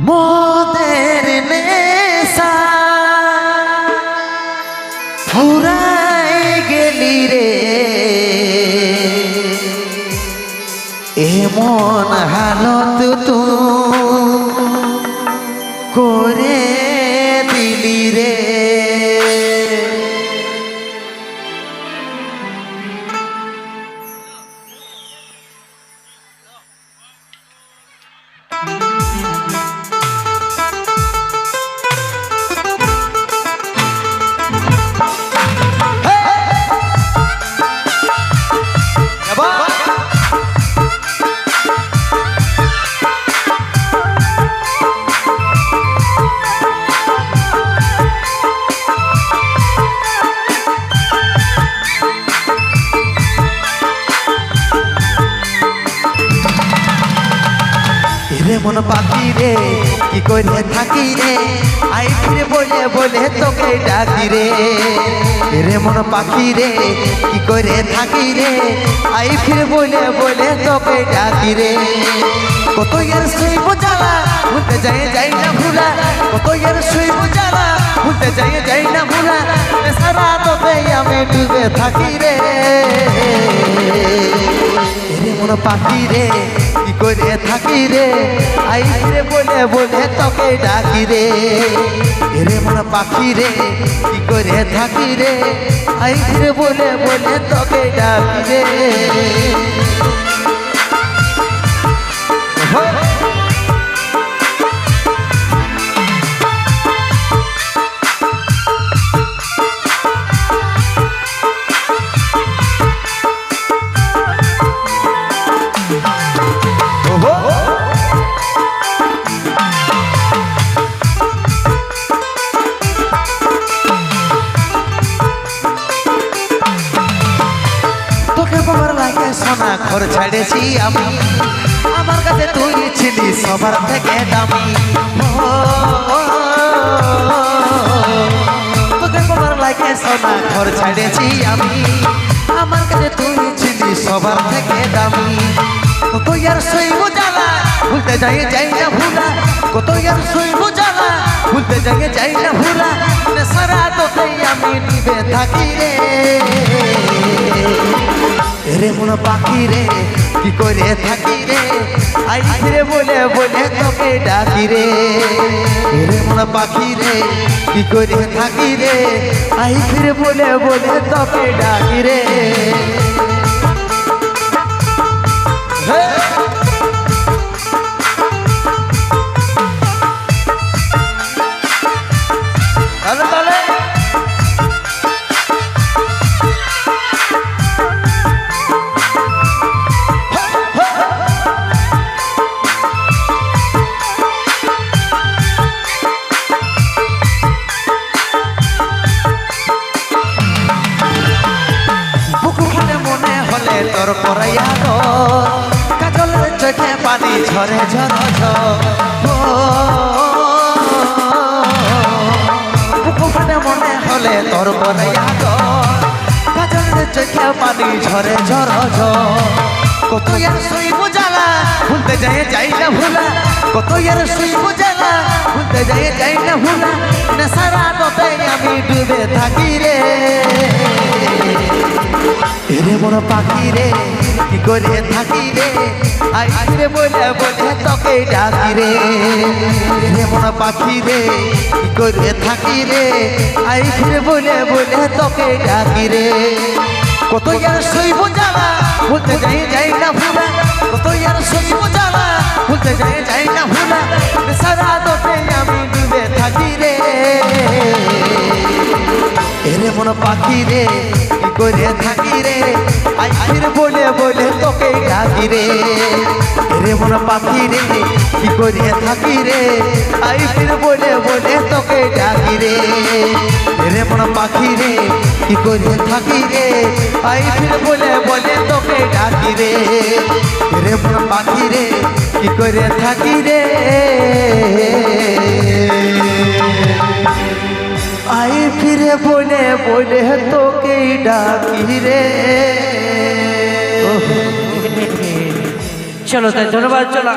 মদের নেশা ফুরাই গেলি রে, এমন হালত তু করে দিলি রে। রে মন পাখি রে কি করে থাকি রে, আই ফিরে বলে বলে তোকে ডাকি রে। রে মন পাখি রে কি করে থাকি রে, আই ফিরে বলে বলে তোকে ডাকি রে। কত ইয়ার শুইব জ্বালা ভুলতে যাই না ভুলা, কত ইয়ার শুইব জ্বালা ভুলতে যাই না ভুলা, সারা তোতে আমি ডুবে থাকি রে। রে মন পাখি রে কি করে থাকি রে, আই রে বলে বলে তোকে ডাকি রে। রে মন পাখি রে কি করে থাকি রে, আই রে বলে বলে তোকে ডাকি রে। সোনা ঘর ছাড়েছি আমি, আমার কাছে তুই ছিলি সবার থেকে দামি। তোকে তোমার লাগে সোনা ঘর ছাড়েছি আমি, আমার কাছে তুই ছিলি সবার থেকে দামি। কত ইয়ার শৈব জ্বালা ভুলতে যাই না ভুলা, কত ইয়ার শৈব জ্বালা ভুলতে যাই না ভুলা, সারা তোকে আমি নিবে থাকি রে। রে মন পাখি রে কি করে থাকি রে, আই রে বলে বলে তোকে ডাকি রে। রে মন পাখি রে কি করে থাকি রে, আই রে বলে বলে তোকে ডাকি রে। তোর পরাইয়া কাজলের চোখে পানি ঝরে ঝর ঝরে মনে হলে তোর পরাইয়া কাজলের চোখে পানি ঝরে ঝর ঝর। কত ইয়ার শুইব জ্বালা ভুলতে যাই না ভুলা, কত ইয়ার শুইব জ্বালা ভুলতে যাই না ভুলা, সারা তোতে আমি ডুবে থাকি রে। রে মন পাখি রে কি করে থাকি রে, আই রে বলে বলে তোকে ডাকি রে। রে মন পাখি রে কি করে থাকি রে, আই রে বলে বলে তোকে ডাকি রে। কত ইয়ার শৈব জ্বালা ভুলতে যাই না ভুলা, কত ইয়ার শৈব জ্বালা ভুলতে যাই না ভুলা, সারা তোকে আমি ডুবে থাকি রে। রে মন পাখি রে কি করে থাকি রে, আই বলে বলে তোকে ডাকি রে। রে মন পাখি রে কি করে থাকি রে, আই বলে বলে তোকে ডাকি রে। রে মন পাখি রে কি করে থাকি রে, আই বলে বলে তোকে ডাকি রে। রে মন পাখি রে কি করে থাকি রে, আই ফিরে বলে বলে তোকে ডাকি রে। चलो धन्यवाद। चलो